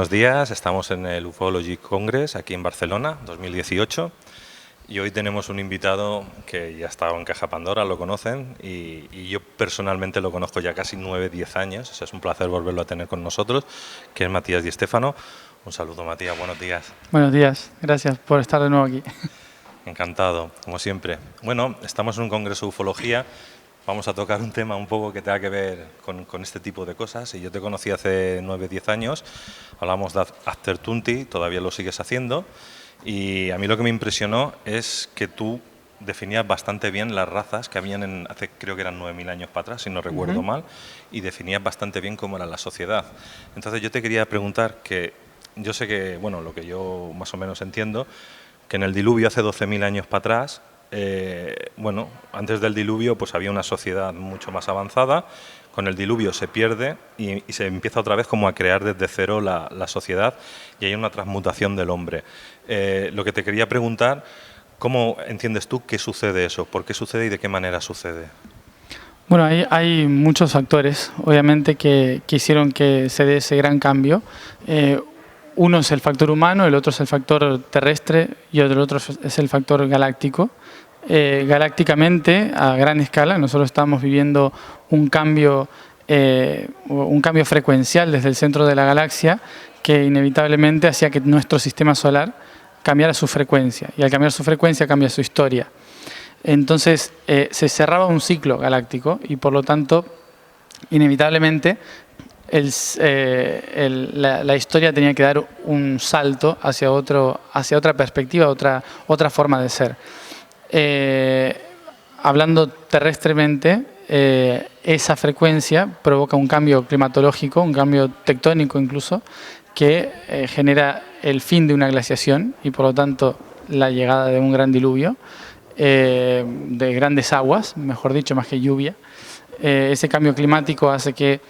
Buenos días, estamos en el Ufology Congress aquí en Barcelona, 2018, y hoy tenemos un invitado que ya ha estado en Caja Pandora, lo conocen, y yo personalmente lo conozco ya casi 9-10 años, o sea, es un placer volverlo a tener con nosotros, que es Matías Di Stéfano. Un saludo, Matías, buenos días. Buenos días, gracias por estar de nuevo aquí. Encantado, como siempre. Bueno, estamos en un congreso de ufología. Vamos a tocar un tema un poco que tenga que ver con este tipo de cosas. Y yo te conocí hace 9-10 años, hablamos de After 20, todavía lo sigues haciendo. Y a mí lo que me impresionó es que tú definías bastante bien las razas que habían hace, creo que eran 9.000 años para atrás, si no recuerdo mal, y definías bastante bien cómo era la sociedad. Entonces yo te quería preguntar que yo sé que, bueno, lo que yo más o menos entiendo, que en el diluvio hace 12.000 años para atrás, bueno, antes del diluvio pues había una sociedad mucho más avanzada. Con el diluvio se pierde y se empieza otra vez como a crear desde cero la sociedad y hay una transmutación del hombre. Lo que te quería preguntar, ¿cómo entiendes tú qué sucede eso? ¿Por qué sucede y de qué manera sucede? Bueno, hay muchos factores, obviamente, que hicieron que se dé ese gran cambio. Uno es el factor humano, el otro es el factor terrestre y el otro es el factor galáctico. Galácticamente, a gran escala, nosotros estamos viviendo un cambio frecuencial desde el centro de la galaxia que inevitablemente hacía que nuestro sistema solar cambiara su frecuencia, y al cambiar su frecuencia cambia su historia. Entonces se cerraba un ciclo galáctico y por lo tanto inevitablemente la historia tenía que dar un salto hacia otra perspectiva, otra forma de ser. Hablando terrestremente, esa frecuencia provoca un cambio climatológico, un cambio tectónico incluso, que genera el fin de una glaciación y por lo tanto la llegada de un gran diluvio, de grandes aguas, mejor dicho, más que lluvia. Ese cambio climático hace que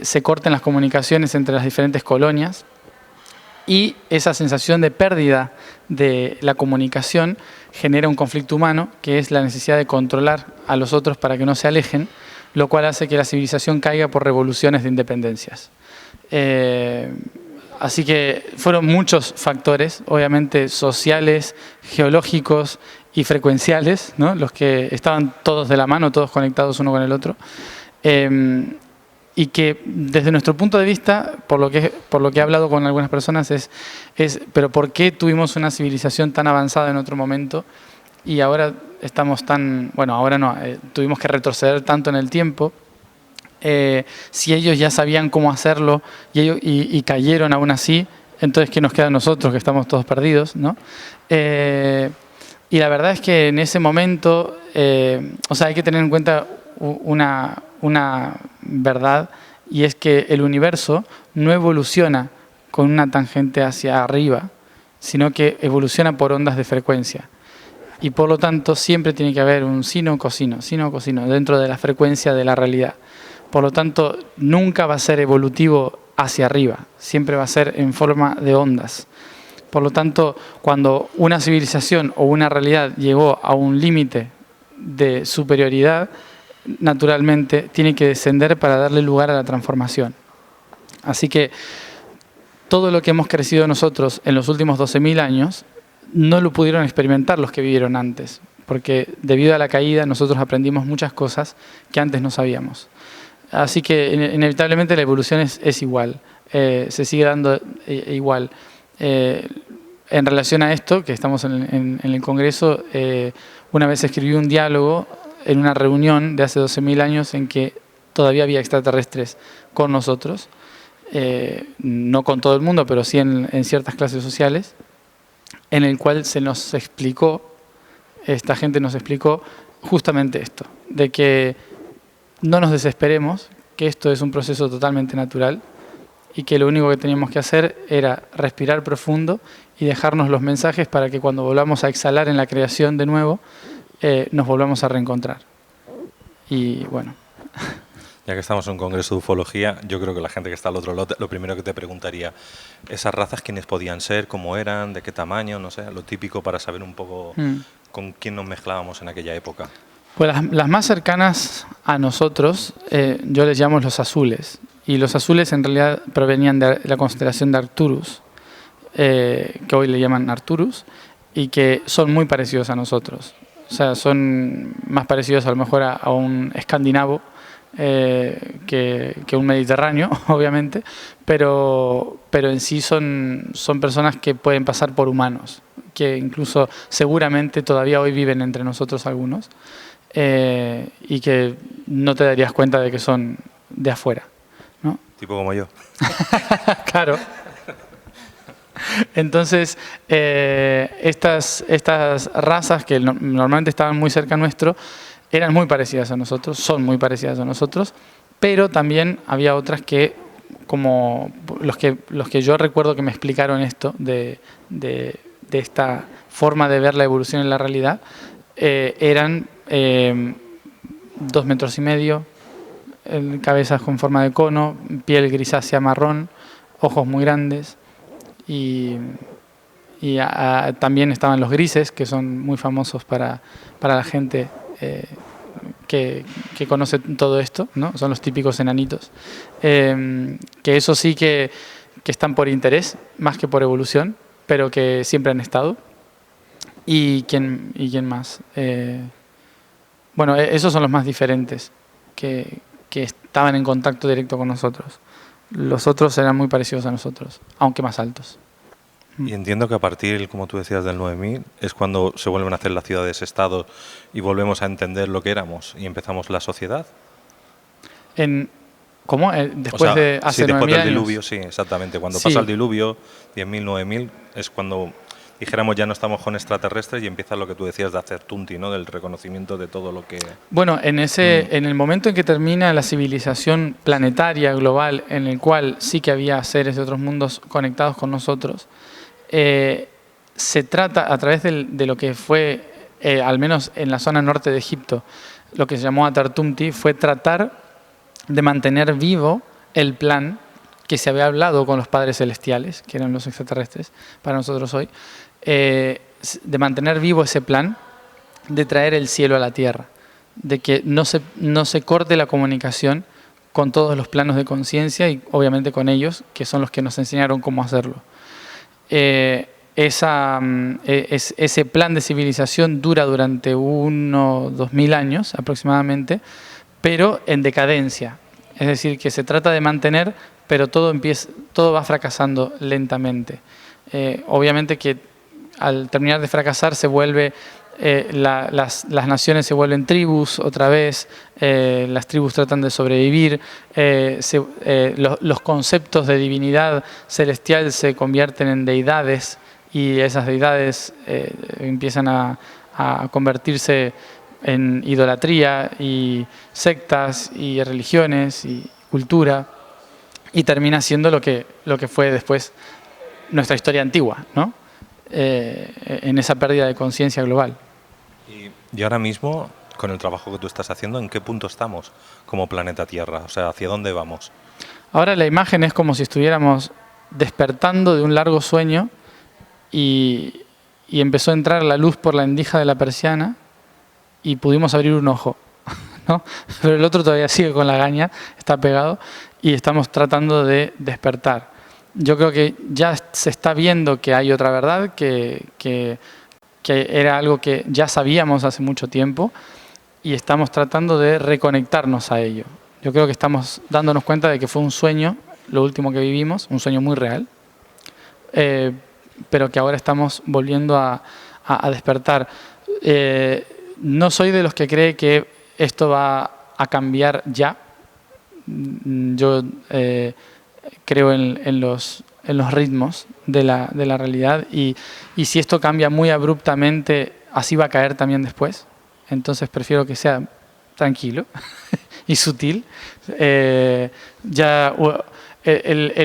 se corten las comunicaciones entre las diferentes colonias y esa sensación de pérdida de la comunicación genera un conflicto humano, que es la necesidad de controlar a los otros para que no se alejen, lo cual hace que la civilización caiga por revoluciones de independencias. Así que fueron muchos factores, obviamente sociales, geológicos y frecuenciales, ¿no? Los que estaban todos de la mano, todos conectados uno con el otro. Y que desde nuestro punto de vista, por lo que he hablado con algunas personas, pero ¿por qué tuvimos una civilización tan avanzada en otro momento y ahora estamos tan, bueno, ahora no, tuvimos que retroceder tanto en el tiempo? Si ellos ya sabían cómo hacerlo y cayeron aún así, entonces ¿qué nos queda a nosotros que estamos todos perdidos, ¿no? Y la verdad es que en ese momento, o sea, hay que tener en cuenta una verdad, y es que el universo no evoluciona con una tangente hacia arriba, sino que evoluciona por ondas de frecuencia. Y por lo tanto siempre tiene que haber un sino o cosino dentro de la frecuencia de la realidad. Por lo tanto, nunca va a ser evolutivo hacia arriba, siempre va a ser en forma de ondas. Por lo tanto, cuando una civilización o una realidad llegó a un límite de superioridad, naturalmente tiene que descender para darle lugar a la transformación. Así que todo lo que hemos crecido nosotros en los últimos 12.000 años no lo pudieron experimentar los que vivieron antes, porque debido a la caída nosotros aprendimos muchas cosas que antes no sabíamos. Así que inevitablemente la evolución es igual, se sigue dando igual. En relación a esto, que estamos en el Congreso, una vez escribí un diálogo en una reunión de hace 12.000 años en que todavía había extraterrestres con nosotros, no con todo el mundo, pero sí en ciertas clases sociales, en el cual se nos explicó, esta gente nos explicó justamente esto, de que no nos desesperemos, que esto es un proceso totalmente natural y que lo único que teníamos que hacer era respirar profundo y dejarnos los mensajes para que cuando volvamos a exhalar en la creación de nuevo, nos volvamos a reencontrar. Y bueno. Ya que estamos en un congreso de ufología, yo creo que la gente que está al otro lado, lo primero que te preguntaría, ¿esas razas quiénes podían ser, cómo eran, de qué tamaño, no sé, lo típico para saber un poco con quién nos mezclábamos en aquella época? Pues las más cercanas a nosotros, yo les llamo los azules. y los azules en realidad provenían de la constelación de Arcturus, que hoy le llaman Arcturus, y que son muy parecidos a nosotros. O sea, son más parecidos a lo mejor a un escandinavo que un mediterráneo, obviamente, pero en sí son personas que pueden pasar por humanos, que incluso seguramente todavía hoy viven entre nosotros algunos, y que no te darías cuenta de que son de afuera, ¿no? Tipo como yo. Claro. Entonces, estas razas que normalmente estaban muy cerca nuestro, eran muy parecidas a nosotros, son muy parecidas a nosotros, pero también había otras que, como los que yo recuerdo que me explicaron esto, de esta forma de ver la evolución en la realidad, eran 2,5 metros, cabezas con forma de cono, piel grisácea marrón, ojos muy grandes, y también estaban los grises, que son muy famosos para la gente que conoce todo esto, ¿no? Son los típicos enanitos, que eso sí que están por interés más que por evolución, pero que siempre han estado. ¿Y quién más? Bueno, esos son los más diferentes, que estaban en contacto directo con nosotros. Los otros eran muy parecidos a nosotros, aunque más altos. Y entiendo que a partir, como tú decías, del 9000 es cuando se vuelven a hacer las ciudades-estado y volvemos a entender lo que éramos y empezamos la sociedad. ¿Cómo? Después de hace 9.000 años. Después del diluvio, sí, exactamente. Cuando pasa el diluvio, 10.000, 9.000, es cuando, dijéramos, ya no estamos con extraterrestres y empieza lo que tú decías de hacer Tunti, ¿no? Del reconocimiento de todo lo que... Bueno, en el momento en que termina la civilización planetaria, global, en el cual sí que había seres de otros mundos conectados con nosotros, se trata, a través de lo que fue, al menos en la zona norte de Egipto, lo que se llamó Atartumti, fue tratar de mantener vivo el plan que se había hablado con los padres celestiales, que eran los extraterrestres para nosotros hoy, de mantener vivo ese plan de traer el cielo a la tierra, de que no se corte la comunicación con todos los planos de conciencia y obviamente con ellos, que son los que nos enseñaron cómo hacerlo. Ese plan de civilización dura durante 2.000 años aproximadamente, pero en decadencia. Es decir, que se trata de mantener, pero todo va fracasando lentamente. Obviamente que al terminar de fracasar se vuelve, las naciones se vuelven tribus otra vez, las tribus tratan de sobrevivir, los conceptos de divinidad celestial se convierten en deidades y esas deidades empiezan a convertirse en idolatría y sectas y religiones y cultura, y termina siendo lo que fue después nuestra historia antigua, ¿no? En esa pérdida de conciencia global. Y ahora mismo, con el trabajo que tú estás haciendo, ¿en qué punto estamos como planeta Tierra? O sea, ¿hacia dónde vamos? Ahora la imagen es como si estuviéramos despertando de un largo sueño y empezó a entrar la luz por la endija de la persiana y pudimos abrir un ojo, ¿no? Pero el otro todavía sigue con la gaña, está pegado, y estamos tratando de despertar. Yo creo que ya se está viendo que hay otra verdad, que era algo que ya sabíamos hace mucho tiempo, y estamos tratando de reconectarnos a ello. Yo creo que estamos dándonos cuenta de que fue un sueño, lo último que vivimos, un sueño muy real, pero que ahora estamos volviendo a despertar. No soy de los que cree que esto va a cambiar ya. Yo creo en los ritmos de la realidad y si esto cambia muy abruptamente, así va a caer también después. Entonces prefiero que sea tranquilo y sutil. El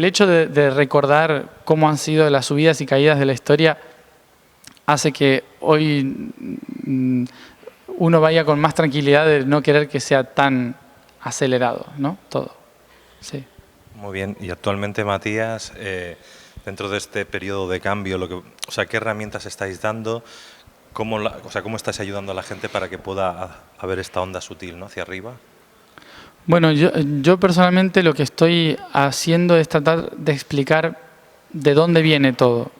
hecho de recordar cómo han sido las subidas y caídas de la historia hace que hoy uno vaya con más tranquilidad de no querer que sea tan acelerado, ¿no? Todo. Sí. Muy bien. Y actualmente, Matías, dentro de este periodo de cambio, ¿qué herramientas estáis dando? ¿Cómo estáis ayudando a la gente para que pueda haber esta onda sutil, ¿no? Hacia arriba? Bueno, yo personalmente lo que estoy haciendo es tratar de explicar de dónde viene todo.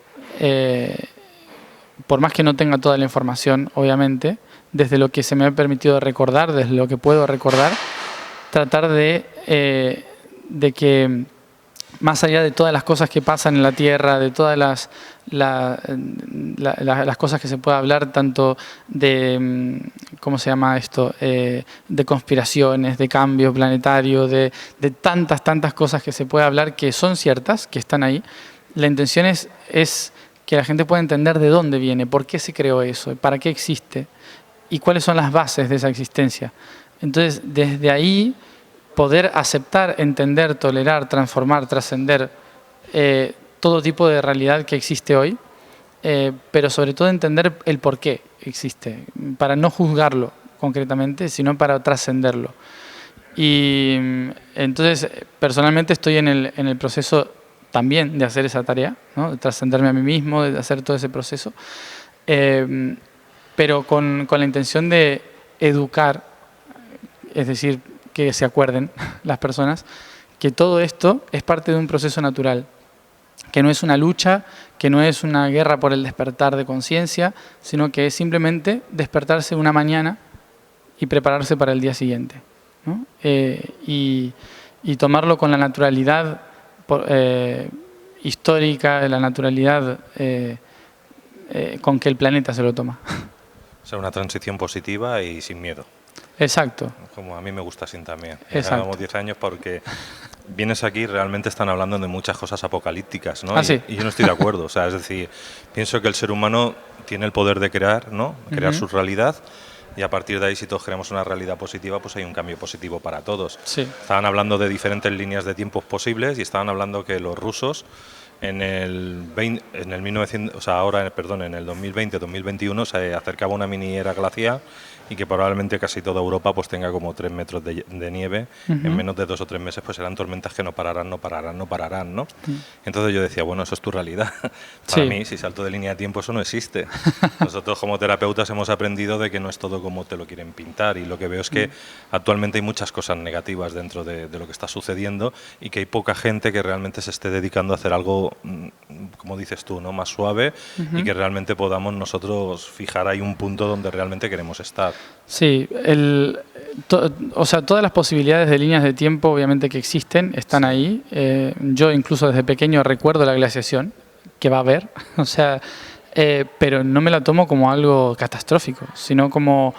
Por más que no tenga toda la información, obviamente, desde lo que se me ha permitido recordar, desde lo que puedo recordar, tratar de que más allá de todas las cosas que pasan en la Tierra, de todas las cosas que se puede hablar, tanto de, ¿cómo se llama esto?, de conspiraciones, de cambio planetario, de tantas cosas que se puede hablar que son ciertas, que están ahí. La intención es que la gente pueda entender de dónde viene, por qué se creó eso, para qué existe y cuáles son las bases de esa existencia. Entonces, desde ahí, poder aceptar, entender, tolerar, transformar, trascender todo tipo de realidad que existe hoy, pero sobre todo entender el por qué existe, para no juzgarlo concretamente, sino para trascenderlo. Y entonces, personalmente estoy en el proceso también de hacer esa tarea, ¿no? De trascenderme a mí mismo, de hacer todo ese proceso, pero con la intención de educar, es decir, que se acuerden las personas que todo esto es parte de un proceso natural, que no es una lucha, que no es una guerra por el despertar de conciencia, sino que es simplemente despertarse una mañana y prepararse para el día siguiente, ¿no? Y tomarlo con la naturalidad histórica, la naturalidad con que el planeta se lo toma. O sea, una transición positiva y sin miedo. Exacto. Como a mí me gusta así también. Exacto. Llevamos 10 años porque vienes aquí, realmente están hablando de muchas cosas apocalípticas, ¿no? Sí. Y yo no estoy de acuerdo. O sea, es decir, pienso que el ser humano tiene el poder de crear, ¿no? Crear su realidad. Y a partir de ahí, si todos creamos una realidad positiva, pues hay un cambio positivo para todos. Sí. Estaban hablando de diferentes líneas de tiempos posibles y estaban hablando que los rusos en el 2020-2021 se acercaba una mini era glacial y que probablemente casi toda Europa pues tenga como 3 metros de nieve. En menos de 2 o 3 meses pues serán tormentas que no pararán, ¿no? Entonces yo decía, bueno, eso es tu realidad. Para mí, si salto de línea de tiempo, eso no existe. Nosotros como terapeutas hemos aprendido de que no es todo como te lo quieren pintar, y lo que veo es que actualmente hay muchas cosas negativas dentro de lo que está sucediendo y que hay poca gente que realmente se esté dedicando a hacer algo, como dices tú, ¿no? Más suave, y que realmente podamos nosotros fijar ahí un punto donde realmente queremos estar. Sí, o sea, todas las posibilidades de líneas de tiempo obviamente que existen están ahí. Yo incluso desde pequeño recuerdo la glaciación que va a haber, o sea, pero no me la tomo como algo catastrófico, sino como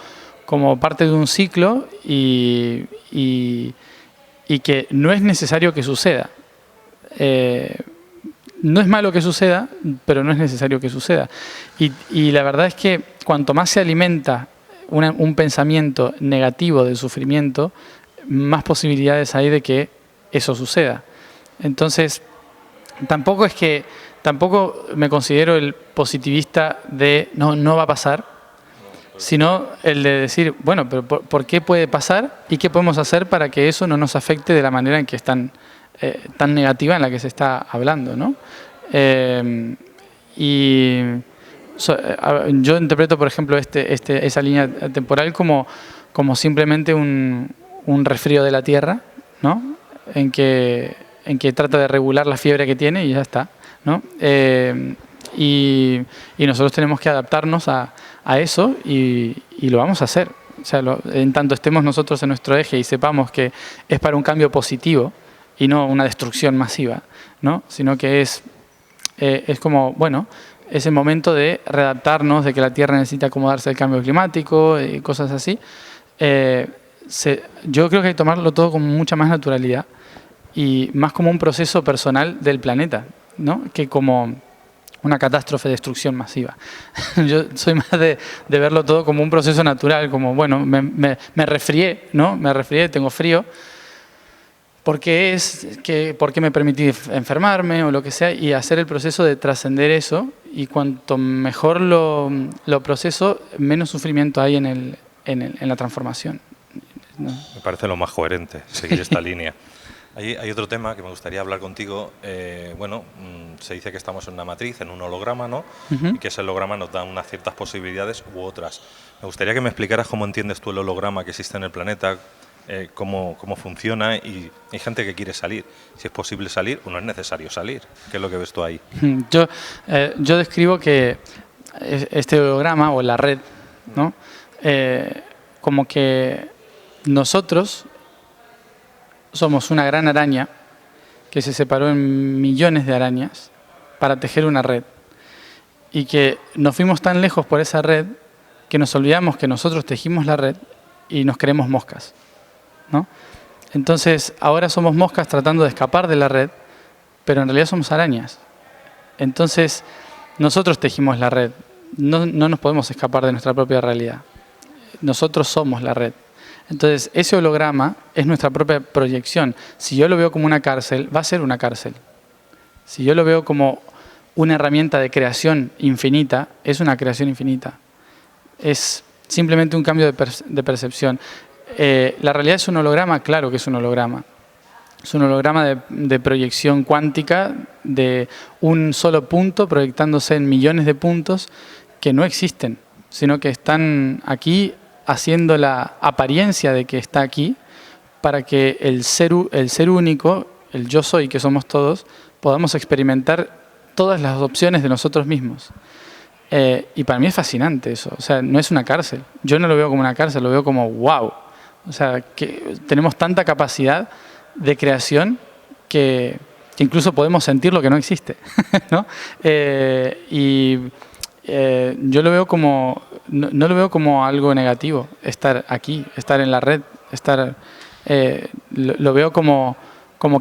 parte de un ciclo y que no es necesario que suceda. No es malo que suceda, pero no es necesario que suceda. Y la verdad es que cuanto más se alimenta un pensamiento negativo del sufrimiento, más posibilidades hay de que eso suceda. Entonces, tampoco me considero el positivista de no va a pasar, sino el de decir, bueno, pero ¿por qué puede pasar y qué podemos hacer para que eso no nos afecte de la manera en que es tan negativa en la que se está hablando, ¿no? Yo interpreto, por ejemplo, esa línea temporal como simplemente un resfrío de la Tierra, ¿no? En que trata de regular la fiebre que tiene y ya está, ¿no? Y nosotros tenemos que adaptarnos a eso y lo vamos a hacer. O sea, en tanto estemos nosotros en nuestro eje y sepamos que es para un cambio positivo y no una destrucción masiva, ¿no? Sino que es como, bueno, es el momento de readaptarnos, de que la Tierra necesita acomodarse al cambio climático y cosas así. Yo creo que hay que tomarlo todo con mucha más naturalidad y más como un proceso personal del planeta, ¿no? Que como una catástrofe de destrucción masiva. Yo soy más de verlo todo como un proceso natural, como, bueno, me resfrié, ¿no? Me resfrié, tengo frío. ¿Por qué me permití enfermarme o lo que sea? Y hacer el proceso de trascender eso, y cuanto mejor lo proceso, menos sufrimiento hay en la transformación, ¿no? Me parece lo más coherente, seguir esta línea. Hay otro tema que me gustaría hablar contigo. Bueno, se dice que estamos en una matriz, en un holograma, ¿no? Y que ese holograma nos da unas ciertas posibilidades u otras. Me gustaría que me explicaras cómo entiendes tú el holograma que existe en el planeta, cómo funciona, y hay gente que quiere salir. Si es posible salir o no es necesario salir. ¿Qué es lo que ves tú ahí? Yo describo que este holograma o la red, ¿no? Como que nosotros somos una gran araña que se separó en millones de arañas para tejer una red. Y que nos fuimos tan lejos por esa red que nos olvidamos que nosotros tejimos la red y nos creemos moscas, ¿no? Entonces, ahora somos moscas tratando de escapar de la red, pero en realidad somos arañas. Entonces, nosotros tejimos la red. No nos podemos escapar de nuestra propia realidad. Nosotros somos la red. Entonces, ese holograma es nuestra propia proyección. Si yo lo veo como una cárcel, va a ser una cárcel. Si yo lo veo como una herramienta de creación infinita, es una creación infinita. Es simplemente un cambio de percepción. La realidad es un holograma, claro que es un holograma. Es un holograma de proyección cuántica de un solo punto proyectándose en millones de puntos que no existen, sino que están aquí haciendo la apariencia de que está aquí para que el ser único, el yo soy que somos todos, podamos experimentar todas las opciones de nosotros mismos. Y para mí es fascinante eso. O sea, no es una cárcel. Yo no lo veo como una cárcel, lo veo como wow. O sea, que tenemos tanta capacidad de creación que incluso podemos sentir lo que no existe, ¿no? Yo lo veo como, no lo veo como algo negativo, estar aquí, estar en la red, lo veo como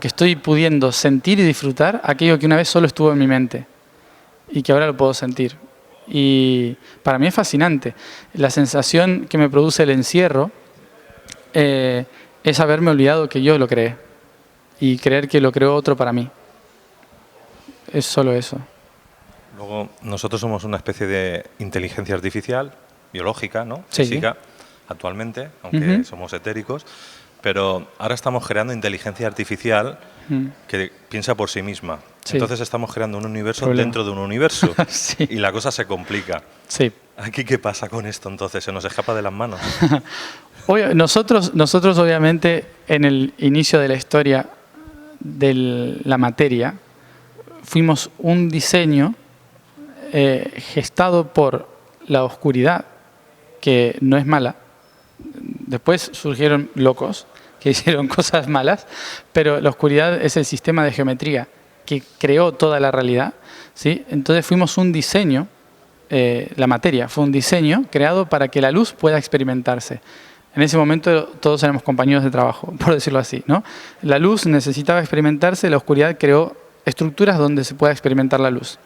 que estoy pudiendo sentir y disfrutar aquello que una vez solo estuvo en mi mente y que ahora lo puedo sentir. Y para mí es fascinante. La sensación que me produce el encierro es haberme olvidado que yo lo creé y creer que lo creó otro para mí. Es solo eso. Luego, nosotros somos una especie de inteligencia artificial, biológica, ¿no? Sí. Física, actualmente, aunque somos etéricos, pero ahora estamos creando inteligencia artificial que piensa por sí misma. Sí. Entonces estamos creando un universo dentro de un universo. Sí. Y la cosa se complica. Sí. ¿Aquí qué pasa con esto entonces? ¿Se nos escapa de las manos? Nosotros obviamente en el inicio de la historia de la materia fuimos un diseño gestado por la oscuridad, que no es mala. Después surgieron locos que hicieron cosas malas, pero la oscuridad es el sistema de geometría que creó toda la realidad, ¿sí? Entonces fuimos un diseño, la materia fue un diseño creado para que la luz pueda experimentarse. En ese momento todos éramos compañeros de trabajo, por decirlo así, ¿no? La luz necesitaba experimentarse, la oscuridad creó estructuras donde se pueda experimentar la luz.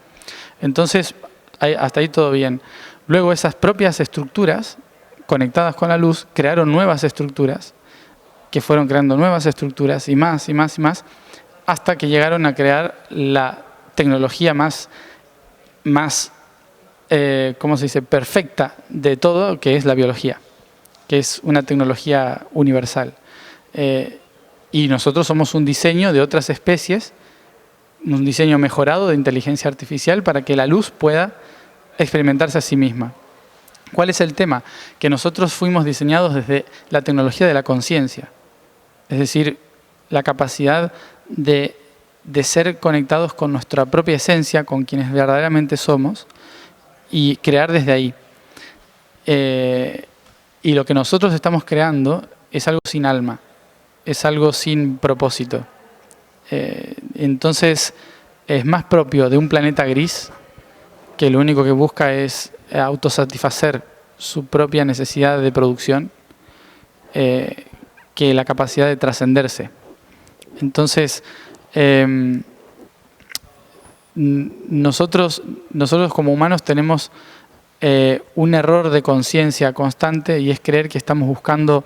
Entonces, hasta ahí todo bien. Luego esas propias estructuras conectadas con la luz crearon nuevas estructuras que fueron creando nuevas estructuras y más y más y más hasta que llegaron a crear la tecnología más ¿cómo se dice?, perfecta de todo, que es la biología, que es una tecnología universal. Y nosotros somos un diseño de otras especies, un diseño mejorado de inteligencia artificial para que la luz pueda experimentarse a sí misma. ¿Cuál es el tema? Que nosotros fuimos diseñados desde la tecnología de la conciencia, es decir, la capacidad de ser conectados con nuestra propia esencia, con quienes verdaderamente somos, y crear desde ahí. Y lo que nosotros estamos creando es algo sin alma, es algo sin propósito. Entonces es más propio de un planeta gris que lo único que busca es autosatisfacer su propia necesidad de producción que la capacidad de trascenderse. Entonces nosotros como humanos tenemos un error de conciencia constante y es creer que estamos buscando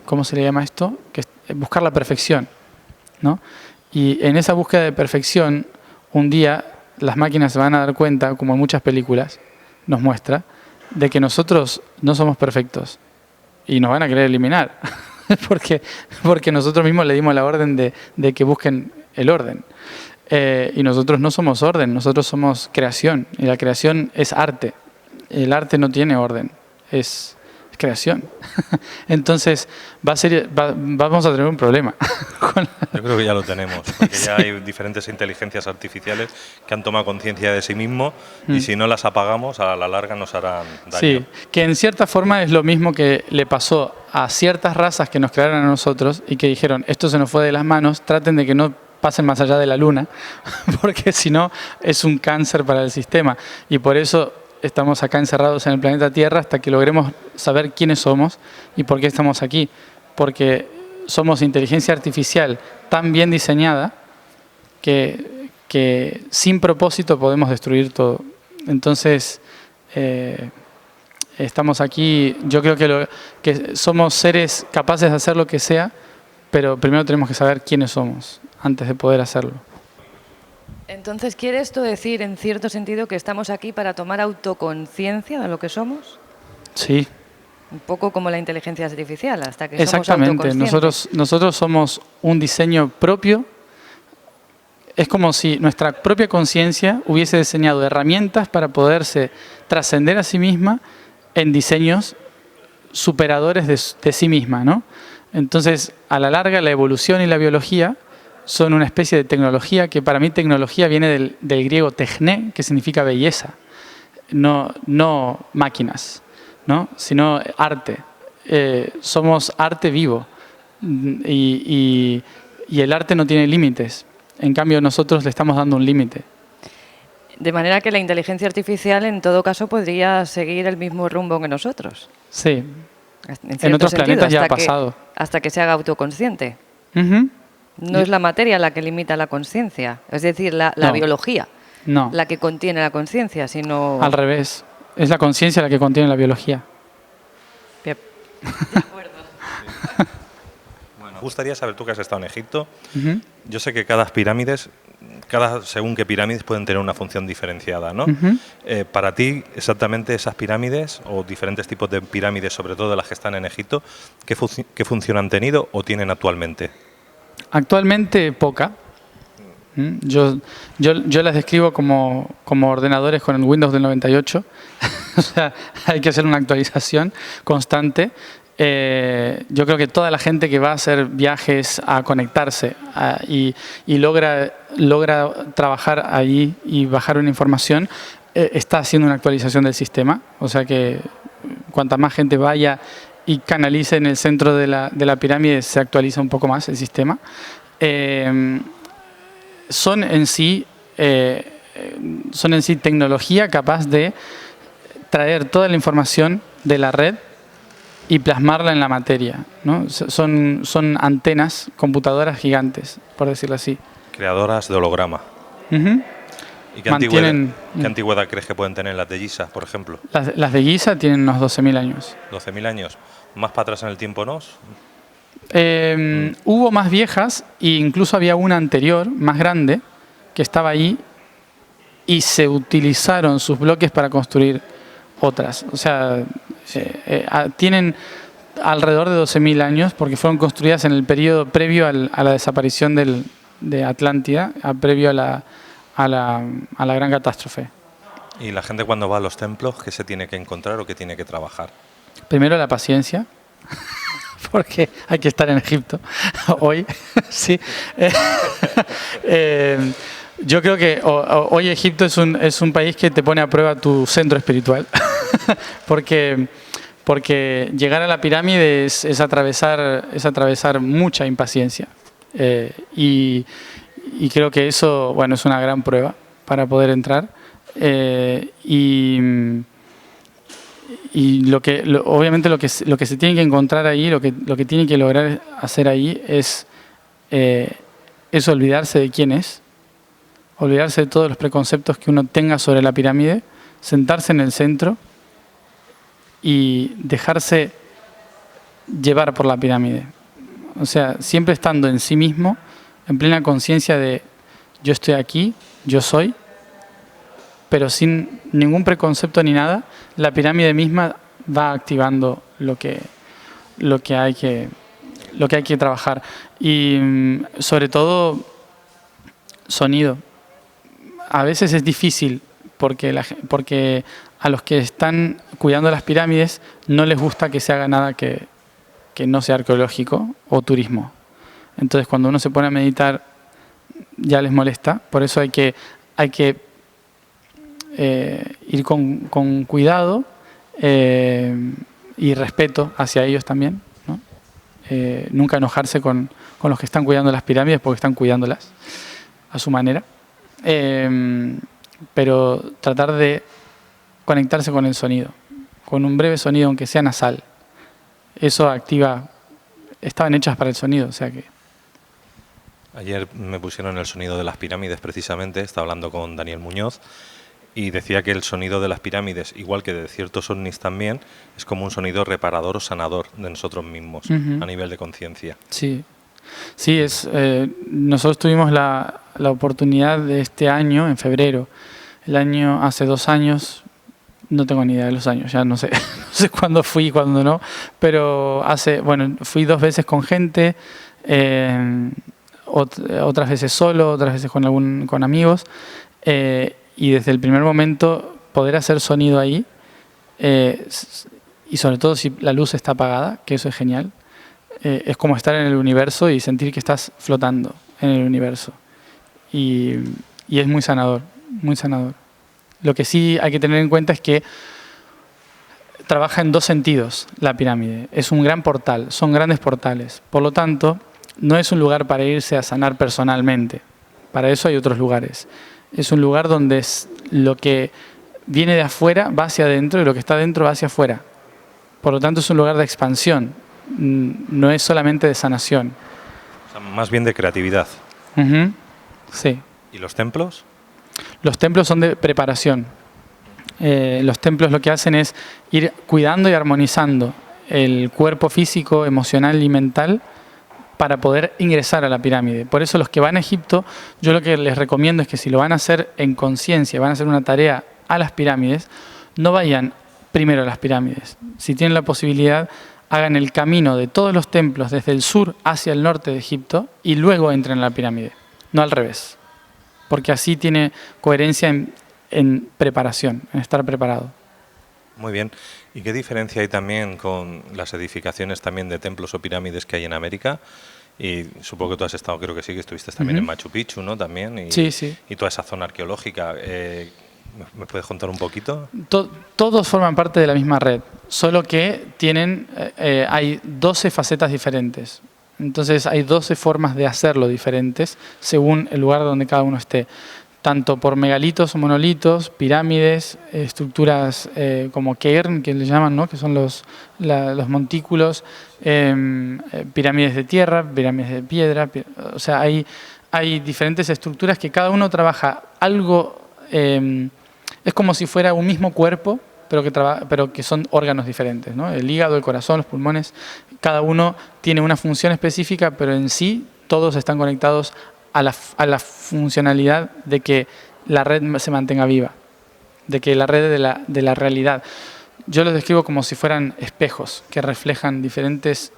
¿cómo se le llama esto? Buscar la perfección, ¿no? Y en esa búsqueda de perfección, un día las máquinas se van a dar cuenta, como en muchas películas nos muestra, de que nosotros no somos perfectos y nos van a querer eliminar porque nosotros mismos le dimos la orden de que busquen el orden. Y nosotros no somos orden, nosotros somos creación y la creación es arte. El arte no tiene orden, es creación. Entonces, vamos a tener un problema. Yo creo que ya lo tenemos, porque ya hay diferentes inteligencias artificiales que han tomado conciencia de sí mismos y si no las apagamos, a la larga nos harán daño. Sí, que en cierta forma es lo mismo que le pasó a ciertas razas que nos crearon a nosotros y que dijeron, esto se nos fue de las manos, traten de que no pasen más allá de la luna, porque si no es un cáncer para el sistema. Y por eso estamos acá encerrados en el planeta Tierra hasta que logremos saber quiénes somos y por qué estamos aquí. Porque somos inteligencia artificial tan bien diseñada que sin propósito podemos destruir todo. Entonces, estamos aquí, yo creo que somos seres capaces de hacer lo que sea, pero primero tenemos que saber quiénes somos antes de poder hacerlo. Entonces, ¿quiere esto decir, en cierto sentido, que estamos aquí para tomar autoconciencia de lo que somos? Sí. Un poco como la inteligencia artificial, hasta que somos exactamente. Nosotros somos un diseño propio. Es como si nuestra propia conciencia hubiese diseñado herramientas para poderse trascender a sí misma en diseños superadores de sí misma, ¿no? Entonces, a la larga, la evolución y la biología son una especie de tecnología que para mí tecnología viene del griego techné, que significa belleza, no máquinas, ¿no? Sino arte. Somos arte vivo y el arte no tiene límites. En cambio, nosotros le estamos dando un límite. De manera que la inteligencia artificial, en todo caso, podría seguir el mismo rumbo que nosotros. Sí. En otros planetas ya ha pasado. Hasta que se haga autoconsciente. Uh-huh. No es la materia la que limita la conciencia, es decir, la biología la que contiene la conciencia, sino... Al revés, es la conciencia la que contiene la biología. Bien. De acuerdo. Bueno, me gustaría saber, tú que has estado en Egipto, Uh-huh. yo sé que según qué pirámides pueden tener una función diferenciada, ¿no? Uh-huh. Para ti, exactamente esas pirámides o diferentes tipos de pirámides, sobre todo las que están en Egipto, ¿qué función han tenido o tienen actualmente? Actualmente poca. Yo las describo como ordenadores con el Windows del 98. O sea, hay que hacer una actualización constante. Yo creo que toda la gente que va a hacer viajes a conectarse y logra trabajar allí y bajar una información, está haciendo una actualización del sistema. O sea que cuanta más gente vaya y canalice en el centro de la pirámide, se actualiza un poco más el sistema. Son en sí tecnología capaz de traer toda la información de la red y plasmarla en la materia, ¿no? Son antenas, computadoras gigantes, por decirlo así. Creadoras de holograma. Uh-huh. ¿Y qué antigüedad crees que pueden tener las de Giza, por ejemplo? Las de Giza tienen unos 12.000 años. 12.000 años. ¿Más para atrás en el tiempo no? Hubo más viejas e incluso había una anterior, más grande, que estaba ahí y se utilizaron sus bloques para construir otras. O sea, tienen alrededor de 12.000 años porque fueron construidas en el periodo previo a la desaparición de Atlántida, previo a la gran catástrofe. ¿Y la gente cuando va a los templos, qué se tiene que encontrar o qué tiene que trabajar? Primero la paciencia, porque hay que estar en Egipto hoy. Sí. Yo creo que hoy Egipto es un país que te pone a prueba tu centro espiritual, porque llegar a la pirámide es atravesar mucha impaciencia. Y creo que eso, bueno, es una gran prueba para poder entrar. Obviamente lo que se tiene que encontrar ahí, lo que tiene que lograr hacer ahí es olvidarse de quién es, olvidarse de todos los preconceptos que uno tenga sobre la pirámide, sentarse en el centro y dejarse llevar por la pirámide. O sea, siempre estando en sí mismo, en plena conciencia de yo estoy aquí, yo soy, pero sin ningún preconcepto ni nada, la pirámide misma va activando lo que hay que trabajar. Y sobre todo, sonido. A veces es difícil porque a los que están cuidando las pirámides, no les gusta que se haga nada que no sea arqueológico o turismo. Entonces, cuando uno se pone a meditar, ya les molesta. Por eso hay que ir con cuidado y respeto hacia ellos también, ¿no? Nunca enojarse con los que están cuidando las pirámides porque están cuidándolas a su manera. Pero tratar de conectarse con el sonido, con un breve sonido, aunque sea nasal. Eso activa, estaban hechas para el sonido, o sea que... Ayer me pusieron el sonido de las pirámides precisamente, estaba hablando con Daniel Muñoz, y decía que el sonido de las pirámides, igual que de ciertos ovnis también, es como un sonido reparador o sanador de nosotros mismos, a nivel de conciencia. Sí, sí, nosotros tuvimos la oportunidad de este año, en febrero, hace 2 años, no tengo ni idea de los años, ya no sé, no sé cuándo fui y cuándo no, pero fui 2 veces con gente, otras veces solo, otras veces con amigos, y desde el primer momento poder hacer sonido ahí, y sobre todo si la luz está apagada, que eso es genial, es como estar en el universo y sentir que estás flotando en el universo. Y es muy sanador, muy sanador. Lo que sí hay que tener en cuenta es que trabaja en 2 sentidos la pirámide. Es un gran portal, son grandes portales. Por lo tanto, no es un lugar para irse a sanar personalmente. Para eso hay otros lugares. Es un lugar donde lo que viene de afuera va hacia adentro y lo que está adentro va hacia afuera. Por lo tanto, es un lugar de expansión. No es solamente de sanación. O sea, más bien de creatividad. Sí. ¿Y los templos? Los templos son de preparación. Los templos lo que hacen es ir cuidando y armonizando el cuerpo físico, emocional y mental para poder ingresar a la pirámide. Por eso los que van a Egipto, yo lo que les recomiendo es que si lo van a hacer en conciencia, van a hacer una tarea a las pirámides, no vayan primero a las pirámides. Si tienen la posibilidad, hagan el camino de todos los templos desde el sur hacia el norte de Egipto y luego entren a la pirámide, no al revés. Porque así tiene coherencia en preparación, en estar preparado. Muy bien. ¿Y qué diferencia hay también con las edificaciones también de templos o pirámides que hay en América? Y supongo que tú has estado, creo que sí, que estuviste también en Machu Picchu, ¿no? También. Sí, sí. Y toda esa zona arqueológica. ¿Me puedes contar un poquito? Todos forman parte de la misma red, solo que hay 12 facetas diferentes. Entonces hay 12 formas de hacerlo diferentes según el lugar donde cada uno esté. Tanto por megalitos o monolitos, pirámides, estructuras como cairn, que le llaman, ¿no? Que son los montículos, pirámides de tierra, pirámides de piedra. O sea, hay diferentes estructuras que cada uno trabaja algo. Es como si fuera un mismo cuerpo, pero que son órganos diferentes, ¿no? El hígado, el corazón, los pulmones, cada uno tiene una función específica, pero en sí todos están conectados a la funcionalidad de que la red se mantenga viva, de que la red de la realidad. Yo los describo como si fueran espejos que reflejan diferentes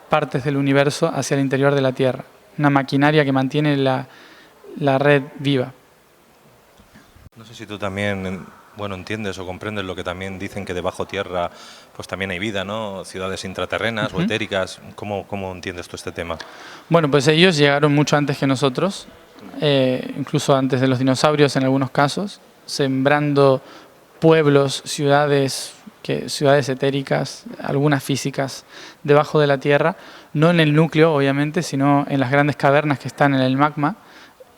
partes del universo hacia el interior de la Tierra, una maquinaria que mantiene la red viva. No sé si tú también, entiendes o comprendes lo que también dicen que debajo tierra pues también hay vida, ¿no? Ciudades intraterrenas o etéricas. ¿Cómo entiendes tú este tema? Bueno, pues ellos llegaron mucho antes que nosotros, incluso antes de los dinosaurios en algunos casos, sembrando pueblos, ciudades etéricas, algunas físicas, debajo de la tierra, no en el núcleo, obviamente, sino en las grandes cavernas que están en el magma,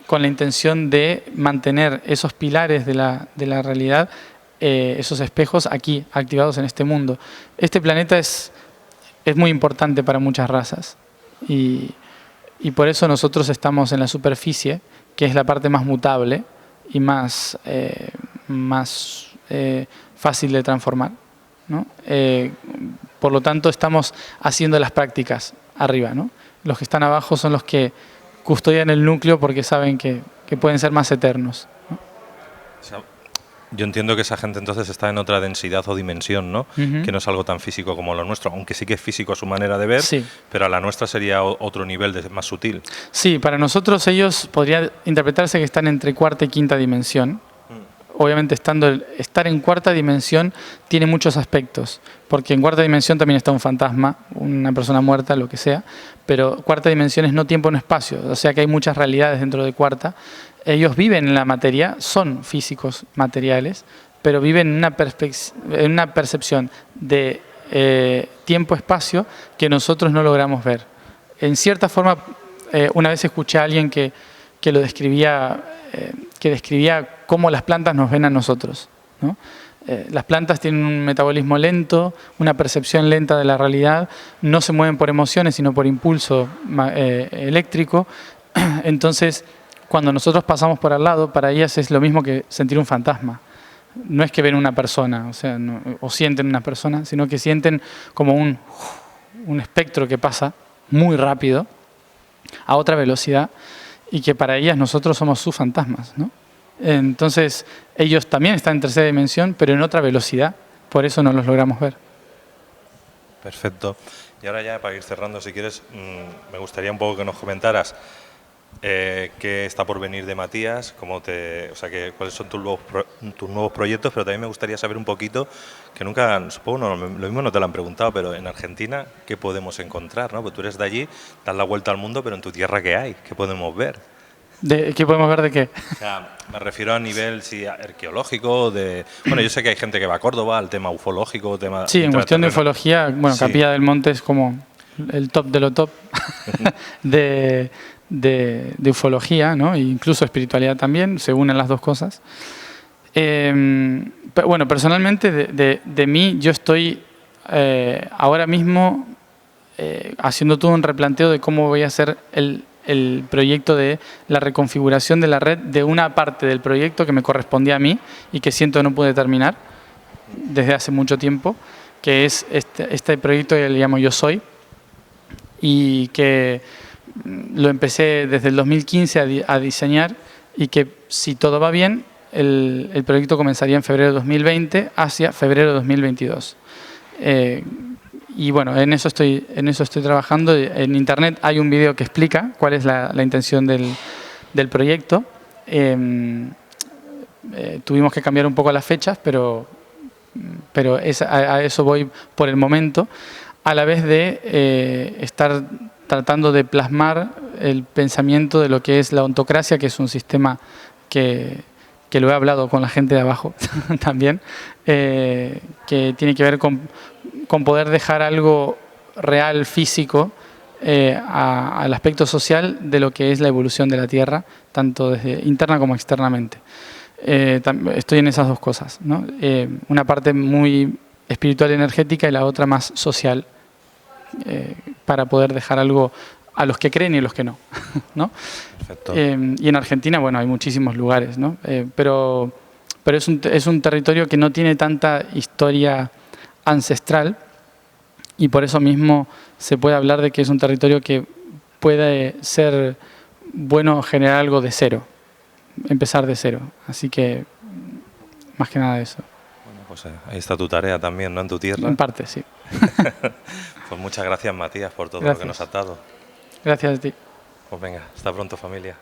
con la intención de mantener esos pilares de la realidad, esos espejos aquí, activados en este mundo. Este planeta es muy importante para muchas razas y por eso nosotros estamos en la superficie, que es la parte más mutable y más fácil de transformar, ¿no? Por lo tanto, estamos haciendo las prácticas arriba, ¿no? Los que están abajo son los que custodian el núcleo porque saben que pueden ser más eternos, ¿no? O sea, yo entiendo que esa gente entonces está en otra densidad o dimensión, ¿no? Que no es algo tan físico como lo nuestro, aunque sí que es físico a su manera de ver, sí. Pero a la nuestra sería otro nivel más sutil. Sí, para nosotros ellos podría interpretarse que están entre cuarta y quinta dimensión, obviamente estar en cuarta dimensión tiene muchos aspectos, porque en cuarta dimensión también está un fantasma, una persona muerta, lo que sea, pero cuarta dimensión es no tiempo, no espacio, o sea que hay muchas realidades dentro de cuarta. Ellos viven en la materia, son físicos materiales, pero viven en una percepción de tiempo-espacio que nosotros no logramos ver. En cierta forma, una vez escuché a alguien que lo describía, que describía cómo las plantas nos ven a nosotros, ¿no? Las plantas tienen un metabolismo lento, una percepción lenta de la realidad, no se mueven por emociones, sino por impulso eléctrico. Entonces, cuando nosotros pasamos por al lado, para ellas es lo mismo que sentir un fantasma. No es que ven una persona, o sienten una persona, sino que sienten como un espectro que pasa muy rápido, a otra velocidad, y que para ellas nosotros somos sus fantasmas, ¿no? Entonces, ellos también están en tercera dimensión, pero en otra velocidad, por eso no los logramos ver. Perfecto. Y ahora ya, para ir cerrando, si quieres, me gustaría un poco que nos comentaras qué está por venir de Matías, cuáles son tus nuevos proyectos, pero también me gustaría saber un poquito, que nunca, supongo, lo mismo no te lo han preguntado, pero en Argentina, ¿qué podemos encontrar, ¿no? Porque tú eres de allí, das la vuelta al mundo, pero en tu tierra, ¿qué hay? ¿Qué podemos ver? ¿Qué podemos ver de qué? O sea, me refiero a nivel arqueológico, bueno, yo sé que hay gente que va a Córdoba, al tema ufológico, Sí, en cuestión de ufología, bueno, sí. Capilla del Monte es como el top de lo top de ufología, ¿no? E incluso espiritualidad también, se unen las dos cosas. Bueno, personalmente de mí, yo estoy ahora mismo haciendo todo un replanteo de cómo voy a hacer el proyecto de la reconfiguración de la red de una parte del proyecto que me correspondía a mí y que siento no pude terminar desde hace mucho tiempo, que es este proyecto que le llamo Yo Soy, y que lo empecé desde el 2015 a diseñar, y que si todo va bien, el proyecto comenzaría en febrero de 2020 hacia febrero de 2022. Y bueno, en eso estoy trabajando. En internet hay un video que explica cuál es la intención del proyecto. Tuvimos que cambiar un poco las fechas, pero a eso voy por el momento, a la vez de estar tratando de plasmar el pensamiento de lo que es la ontocracia, que es un sistema que lo he hablado con la gente de abajo también, que tiene que ver con poder dejar algo real, físico, al aspecto social de lo que es la evolución de la Tierra, tanto desde interna como externamente. Estoy en esas dos cosas, ¿no? Una parte muy espiritual y energética y la otra más social, para poder dejar algo a los que creen y a los que no, ¿no? Perfecto. Y en Argentina, bueno, hay muchísimos lugares, ¿no? Pero es un territorio que no tiene tanta historia ancestral, y por eso mismo se puede hablar de que es un territorio que puede ser bueno generar algo de cero, empezar de cero. Así que, más que nada eso. Bueno, pues ahí está tu tarea también, ¿no? En tu tierra. En parte, sí. Pues muchas gracias, Matías, por todo Gracias. lo que nos has dado. Gracias a ti. Pues venga, hasta pronto, familia.